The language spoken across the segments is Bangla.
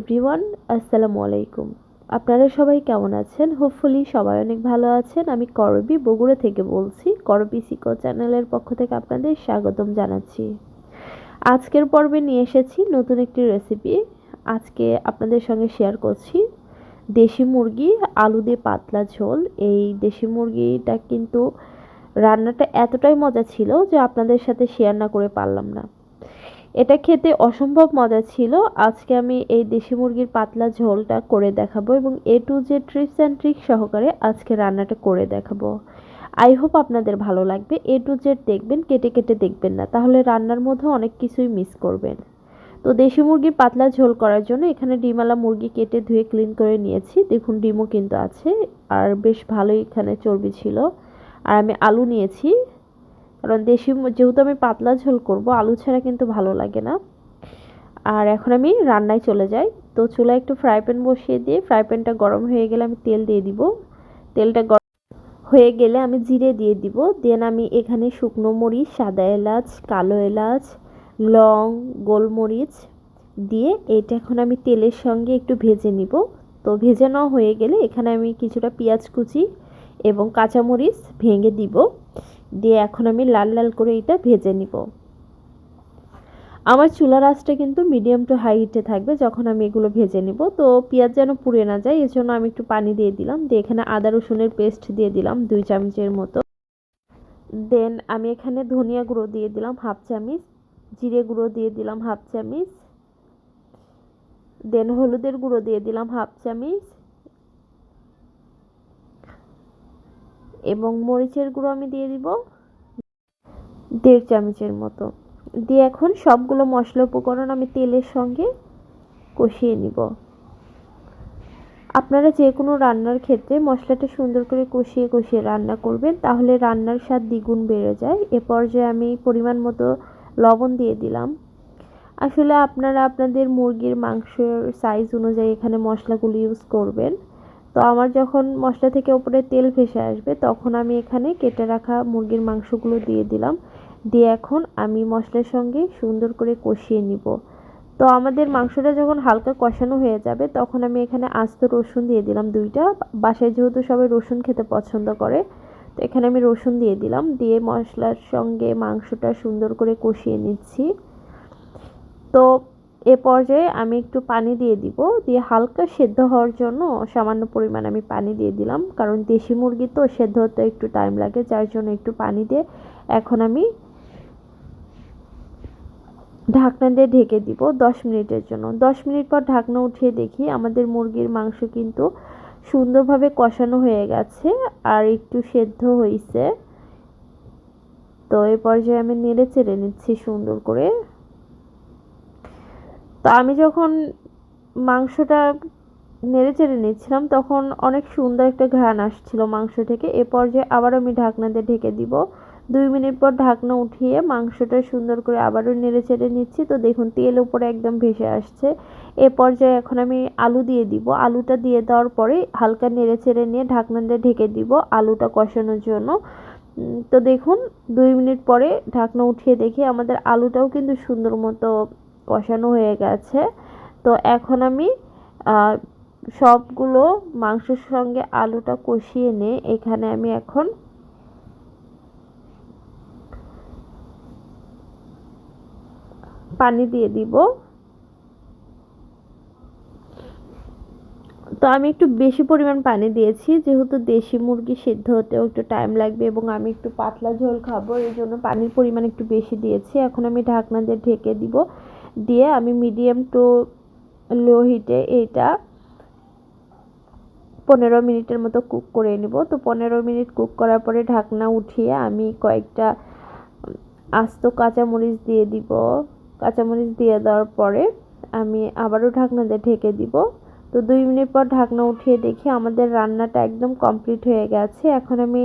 এভরিওয়ান, আসসালামু আলাইকুম। আপনারা সবাই কেমন আছেন? হোপফুলি সবাই অনেক ভালো আছেন। আমি করবী বগুড়া থেকে বলছি। করবী সিকো চ্যানেলের পক্ষ থেকে আপনাদের স্বাগতম জানাচ্ছি। আজকের পর্বে নিয়ে এসেছি নতুন একটি রেসিপি। আজকে আপনাদের সঙ্গে শেয়ার করছি দেশি মুরগি আলু দিয়ে পাতলা ঝোল। এই দেশি মুরগিটা কিন্তু রান্নাটা এতটাই মজা ছিল যে আপনাদের সাথে শেয়ার না করে পারলাম না। এটা খেতে অসম্ভব মজা ছিল। আজকে আমি এই দেশি মুরগির পাতলা ঝোলটা করে দেখাবো এবং A to Z tips and trick সহকারে আজকে রান্নাটা করে দেখাবো। আই হোপ আপনাদের ভালো লাগবে। এ টু জেড দেখবেন, কেটে কেটে দেখবেন না, তাহলে রান্নার মধ্যে অনেক কিছুই মিস করবেন। তো দেশি মুরগির পাতলা ঝোল করার জন্য এখানে ডিমওয়ালা মুরগি কেটে ধুয়ে ক্লিন করে নিয়েছি। দেখুন ডিমও কিন্তু আছে, আর বেশ ভালোই এখানে চর্বি ছিল। আর আমি আলু নিয়েছি, কারণ যেহেতু আমি পাতলা ঝোল করব, আলু ছাড়া কিন্তু ভালো লাগে না। আর এখন আমি রান্নায় চলে যাই। তো চুলায় একটু ফ্রাই প্যান বসিয়ে দিয়ে ফ্রাই প্যানটা গরম হয়ে গেলে আমি তেল দিয়ে দিব। তেলটা গরম হয়ে গেলে আমি জিরে দিয়ে দিব। দেন আমি এখানে শুকনো মরিচ, সাদা এলাচ, কালো এলাচ, লং, গোলমরিচ দিয়ে এটা এখন আমি তেলের সঙ্গে একটু ভেজে নিব। তো ভেজে নেওয়া হয়ে গেলে এখানে আমি কিছুটা পেঁয়াজ কুচি এবং কাঁচামরিচ ভেঙে দিব। দিয়ে এখন আমি লাল লাল করে এটা ভেজে নিব। আমার চুলার আঁচটা কিন্তু মিডিয়াম টু হাই হিটে থাকবে যখন আমি এগুলো ভেজে নিব। তো পেঁয়াজ যেন পুড়ে না যায় এজন্য আমি একটু পানি দিয়ে দিলাম। দিয়ে এখানে আদা রসুনের পেস্ট দিয়ে দিলাম 2 চামচের মতো। দেন আমি এখানে ধনিয়া গুঁড়ো দিয়ে দিলাম হাফ চামচ, জিরে গুঁড়ো দিয়ে দিলাম হাফ চামচ, দেন হলুদের গুঁড়ো দিয়ে দিলাম হাফ চামচ এবং মরিচের গুঁড়ো আমি দিয়ে দিব 1.5 চামচের মতো। দিয়ে এখন সবগুলো মশলা উপকরণ আমি তেলের সঙ্গে কষিয়ে নিব। আপনারা যে কোনো রান্নার ক্ষেত্রে মশলাটা সুন্দর করে কষিয়ে কষিয়ে রান্না করবেন, তাহলে রান্নার স্বাদ দ্বিগুণ বেড়ে যায়। এ পর্যায়ে আমি পরিমাণ মতো লবণ দিয়ে দিলাম। আসলে আপনারা আপনাদের মুরগির মাংসের সাইজ অনুযায়ী এখানে মশলাগুলো ইউজ করবেন। তো আমার যখন মশলা থেকে উপরে তেল ভেসে আসবে তখন আমি এখানে কেটে রাখা মুরগির মাংসগুলো দিয়ে দিলাম। দিয়ে এখন আমি মশলার সঙ্গে সুন্দর করে কষিয়ে নিব। তো আমাদের মাংসটা যখন হালকা কষানো হয়ে যাবে তখন আমি এখানে আস্ত রসুন দিয়ে দিলাম 2টা। বাসায় যেহেতু সবাই রসুন খেতে পছন্দ করে, তো এখানে আমি রসুন দিয়ে দিলাম। দিয়ে মশলার সঙ্গে মাংসটা সুন্দর করে কষিয়ে নিচ্ছি। তো এ পর্যায়ে আমি একটু পানি দিয়ে দিব। দিয়ে হালকা সেদ্ধ হওয়ার জন্য সামান্য পরিমাণ আমি পানি দিয়ে দিলাম, কারণ দেশি মুরগি তো সেদ্ধ হতে একটু টাইম লাগে, যার জন্য একটু পানি দিয়ে এখন আমি ঢাকনা দিয়ে ঢেকে দিব 10 মিনিটের জন্য। 10 মিনিট পর ঢাকনা উঠিয়ে দেখি আমাদের মুরগির মাংস কিন্তু সুন্দরভাবে কষানো হয়ে গেছে আর একটু সেদ্ধ হয়েছে। তো এই পর্যায়ে আমি নেড়ে চেড়ে নিচ্ছি সুন্দর করে। তো আমি যখন মাংসটা নেড়ে চেড়ে নিচ্ছিলাম তখন অনেক সুন্দর একটা ঘ্রাণ আসছিল মাংস থেকে। এ পর্যায়ে আবার আমি ঢাকনা দিয়ে ঢেকে দিব। 2 মিনিট পর ঢাকনা উঠিয়ে মাংসটা সুন্দর করে আবারও নেড়ে চেড়ে নিচ্ছি। তো দেখুন তেল উপরে একদম ভেসে আসছে। এ পর্যায়ে এখন আমি আলু দিয়ে দিব। আলুটা দিয়ে দেওয়ার পরে হালকা নেড়ে চেড়ে নিয়ে ঢাকনা দিয়ে ঢেকে দিব আলুটা কষানোর জন্য। তো দেখুন 2 মিনিট পরে ঢাকনা উঠিয়ে দেখি আমাদের আলুটাও কিন্তু সুন্দর মতো কষানো হয়ে গেছে। তো এখন আমি সবগুলো মাংসের সঙ্গে আলুটা কষিয়ে নিয়ে এখানে আমি এখন পানি দিয়ে দিব। তো আমি একটু বেশি পরিমাণ পানি দিয়েছি, যেহেতু দেশি মুরগি সিদ্ধ হতেও একটু টাইম লাগবে এবং আমি একটু পাতলা ঝোল খাবো, এই জন্য পানির পরিমাণ একটু বেশি দিয়েছি। এখন আমি ঢাকনা দিয়ে ঢেকে দিব। দিয়ে আমি মিডিয়াম টু লো হিটে এইটা 15 মিনিটের মতো কুক করে নেব। তো 15 মিনিট কুক করার পরে ঢাকনা উঠিয়ে আমি কয়েকটা আস্ত কাঁচামরিচ দিয়ে দিব। কাঁচামরিচ দিয়ে দেওয়ার পরে আমি আবারও ঢাকনা দিয়ে ঢেকে দিব। তো 2 মিনিট পর ঢাকনা উঠিয়ে দেখি আমাদের রান্নাটা একদম কমপ্লিট হয়ে গেছে। এখন আমি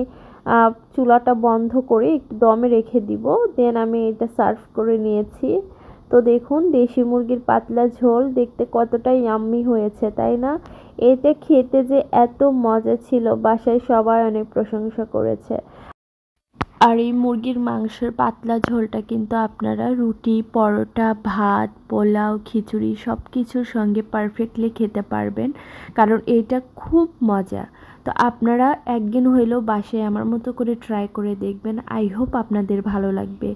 চুলাটা বন্ধ করে একটু দমে রেখে দিব। দেন আমি এটা সার্ভ করে নিয়েছি। তো দেখুন দেশি মুরগির পাতলা ঝোল দেখতে কতটা ইয়াম্মি হয়েছে, তাই না? এটা খেতে যে এত মজা ছিল, বাসায় সবাই অনেক প্রশংসা করেছে। আর এই মুরগির মাংসের পাতলা ঝোলটা কিন্তু আপনারা রুটি, পরোটা, ভাত, পোলাও, খিচুড়ি সব কিছুর সঙ্গে পারফেক্টলি খেতে পারবেন, কারণ এইটা খুব মজা। তো আপনারা একদিন হইলেও বাসায় আমার মতো করে ট্রাই করে দেখবেন। আই হোপ আপনাদের ভালো লাগবে।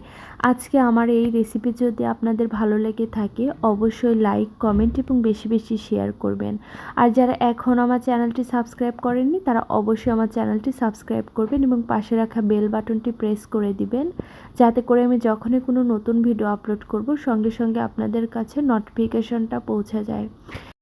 আজকে আমার এই রেসিপি যদি আপনাদের ভালো লেগে থাকে অবশ্যই লাইক, কমেন্ট এবং বেশি বেশি শেয়ার করবেন। আর যারা এখন আমার চ্যানেলটি সাবস্ক্রাইব করেননি তারা অবশ্যই আমার চ্যানেলটি সাবস্ক্রাইব করবেন এবং পাশে রাখা বেল বাটনটি প্রেস করে দিবেন, যাতে করে আমি যখনই কোনো নতুন ভিডিও আপলোড করব সঙ্গে সঙ্গে আপনাদের কাছে নোটিফিকেশনটা পৌঁছে যায়।